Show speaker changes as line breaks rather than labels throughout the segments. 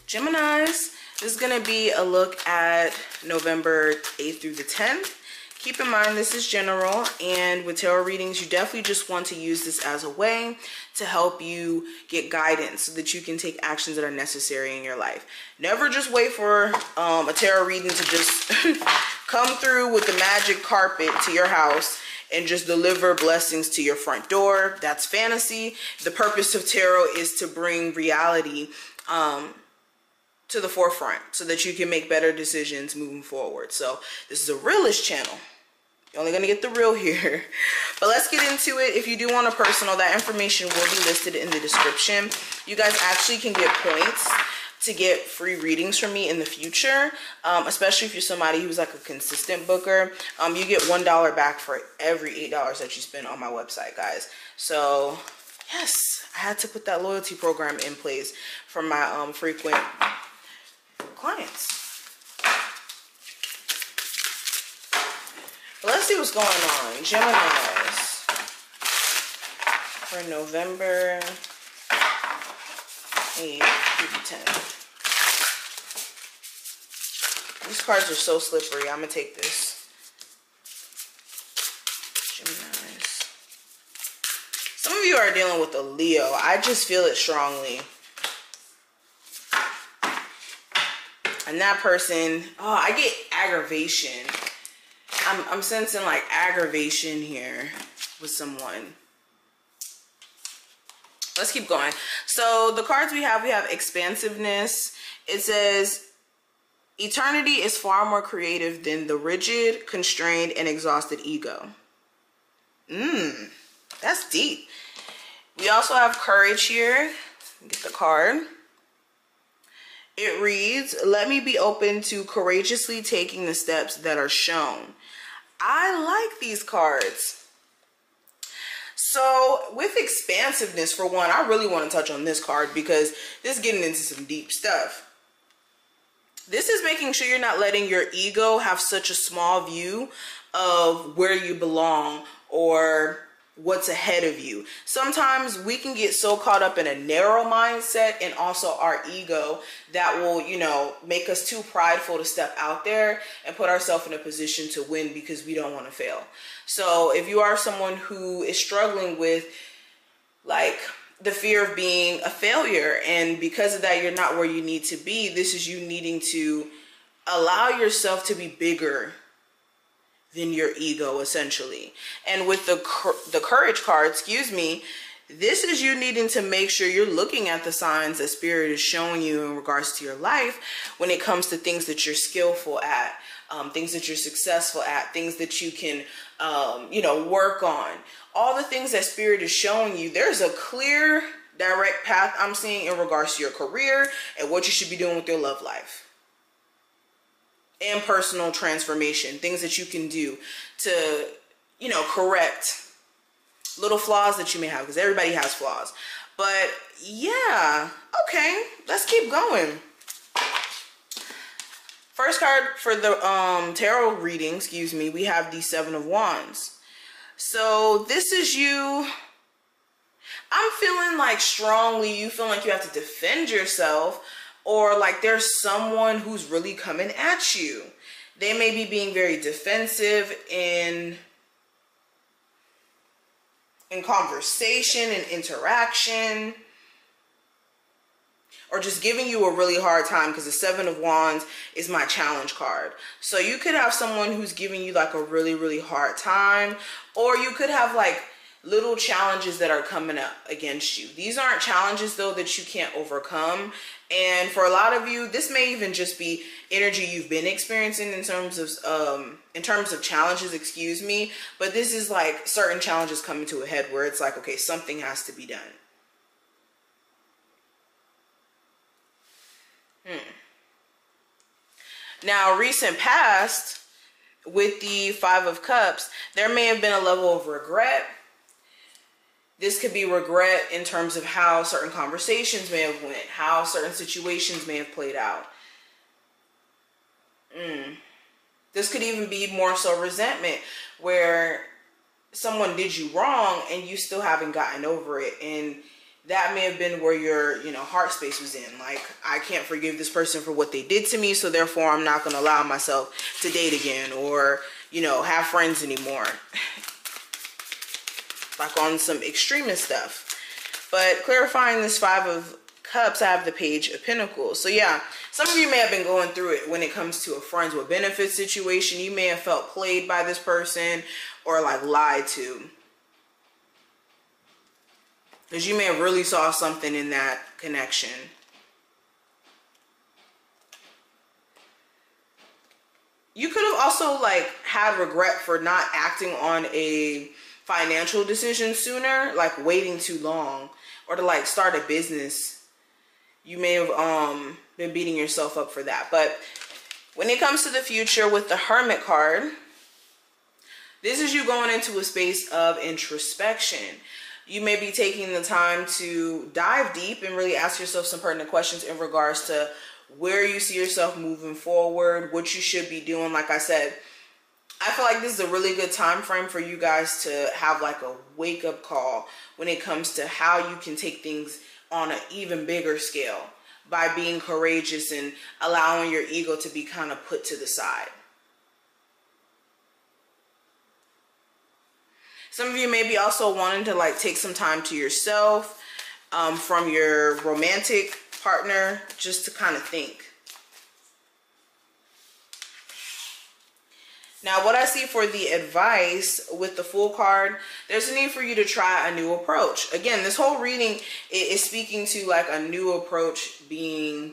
Geminis, this is going to be a look at November 8th through the 10th. Keep in mind, this is general, and with tarot readings, you definitely just want to use this as a way to help you get guidance so that you can take actions that are necessary in your life. Never just wait for a tarot reading to just come through with the magic carpet to your house and just deliver blessings to your front door. That's fantasy. The purpose of tarot is to bring reality to the forefront so that you can make better decisions moving forward. So this is a realist channel. You're only going to get the real here. But let's get into it. If you do want a personal, that information will be listed in the description. You guys actually can get points to get free readings from me in the future, especially if you're somebody who's like a consistent booker. You get $1 back for every $8 that you spend on my website, guys. So yes, I had to put that loyalty program in place for my frequent clients. But let's see what's going on. Geminis for November 8th through the 10th. These cards are so slippery. I'm going to take this. Geminis. Some of you are dealing with a Leo. I just feel it strongly. And that person, oh, I get aggravation. I'm sensing like aggravation here with someone. Let's keep going. So the cards we have expansiveness. It says, eternity is far more creative than the rigid, constrained, and exhausted ego. That's deep. We also have courage here. Get the card. It reads, let me be open to courageously taking the steps that are shown. I like these cards. So with expansiveness, for one, I really want to touch on this card because this is getting into some deep stuff. This is making sure you're not letting your ego have such a small view of where you belong or what's ahead of you. Sometimes we can get so caught up in a narrow mindset and also our ego that will, you know, make us too prideful to step out there and put ourselves in a position to win because we don't want to fail. So if you are someone who is struggling with like the fear of being a failure, and because of that you're not where you need to be, this is you needing to allow yourself to be bigger than your ego, essentially. And with the courage card, excuse me, this is you needing to make sure you're looking at the signs that Spirit is showing you in regards to your life when it comes to things that you're skillful at, things that you're successful at, things that you can, you know, work on. All the things that Spirit is showing you, there's a clear, direct path I'm seeing in regards to your career and what you should be doing with your love life. And personal transformation, things that you can do to, you know, correct little flaws that you may have, because everybody has flaws. But yeah, okay, let's keep going. First card for the tarot reading, excuse me, we have the Seven of Wands. So this is you. I'm feeling like strongly you feel like you have to defend yourself, or like there's someone who's really coming at you. They may be being very defensive in conversation and interaction, or just giving you a really hard time, because the Seven of Wands is my challenge card. So you could have someone who's giving you like a really, really hard time, or you could have like little challenges that are coming up against you. These aren't challenges though that you can't overcome. And for a lot of you, this may even just be energy you've been experiencing in terms of challenges, excuse me. But this is like certain challenges coming to a head where it's like, okay, something has to be done. Now, recent past, with the Five of Cups, there may have been a level of regret. This could be regret in terms of how certain conversations may have went, how certain situations may have played out. This could even be more so resentment, where someone did you wrong and you still haven't gotten over it. And that may have been where your, you know, heart space was in. Like, I can't forgive this person for what they did to me, so therefore I'm not going to allow myself to date again or, you know, have friends anymore. Like on some extremist stuff. But clarifying this Five of Cups, I have the Page of Pentacles. So yeah, some of you may have been going through it when it comes to a friends with benefits situation. You may have felt played by this person or like lied to. Because you may have really saw something in that connection. You could have also like had regret for not acting on a financial decision sooner, like waiting too long, or to like start a business. You may have been beating yourself up for that. But when it comes to the future with the Hermit card, this is you going into a space of introspection. You may be taking the time to dive deep and really ask yourself some pertinent questions in regards to where you see yourself moving forward, what you should be doing. Like I said, I feel like this is a really good time frame for you guys to have like a wake-up call when it comes to how you can take things on an even bigger scale by being courageous and allowing your ego to be kind of put to the side. Some of you may be also wanting to like take some time to yourself from your romantic partner, just to kind of think. Now, what I see for the advice with the Fool card, there's a need for you to try a new approach. Again, this whole reading is speaking to like a new approach being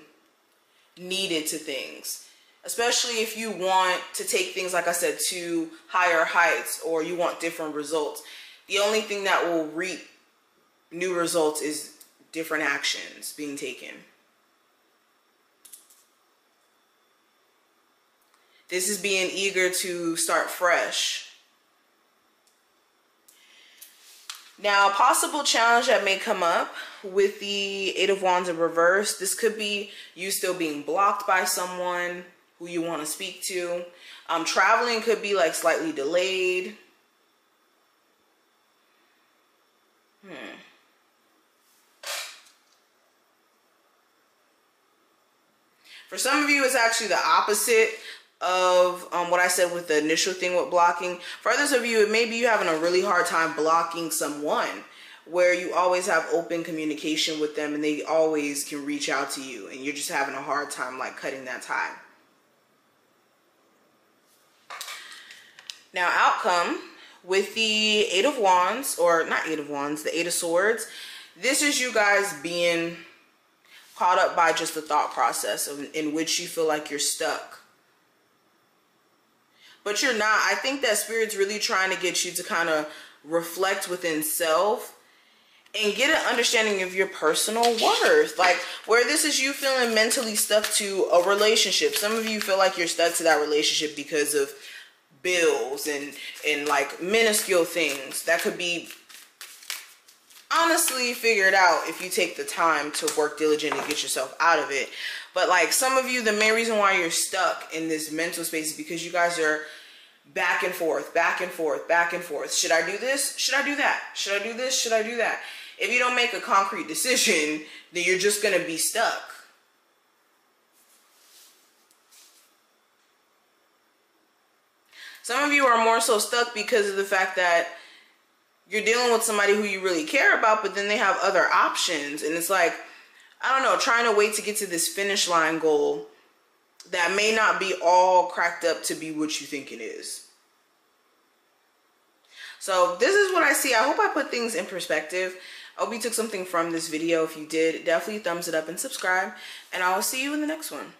needed to things. Especially if you want to take things, like I said, to higher heights, or you want different results. The only thing that will reap new results is different actions being taken. This is being eager to start fresh. Now, a possible challenge that may come up with the Eight of Wands in reverse, this could be you still being blocked by someone who you want to speak to. Traveling could be like slightly delayed. For some of you, it's actually the opposite of what I said with the initial thing with blocking. For others of you, it may be you having a really hard time blocking someone, where you always have open communication with them and they always can reach out to you, and you're just having a hard time like cutting that tie. Now, outcome with the Eight of Wands, or not Eight of Wands, the Eight of Swords. This is you guys being caught up by just the thought process in which you feel like you're stuck. But you're not. I think that Spirit's really trying to get you to kind of reflect within self and get an understanding of your personal worth. Like, where this is you feeling mentally stuck to a relationship. Some of you feel like you're stuck to that relationship because of bills and like minuscule things that could be honestly figured out if you take the time to work diligently to get yourself out of it. But like some of you, the main reason why you're stuck in this mental space is because you guys are back and forth, back and forth, back and forth. Should I do this? Should I do that? Should I do this? Should I do that? If you don't make a concrete decision, then you're just going to be stuck. Some of you are more so stuck because of the fact that you're dealing with somebody who you really care about, but then they have other options. And it's like, I don't know, trying to wait to get to this finish line goal that may not be all cracked up to be what you think it is. So this is what I see. I hope I put things in perspective. I hope you took something from this video. If you did, definitely thumbs it up and subscribe. And I will see you in the next one.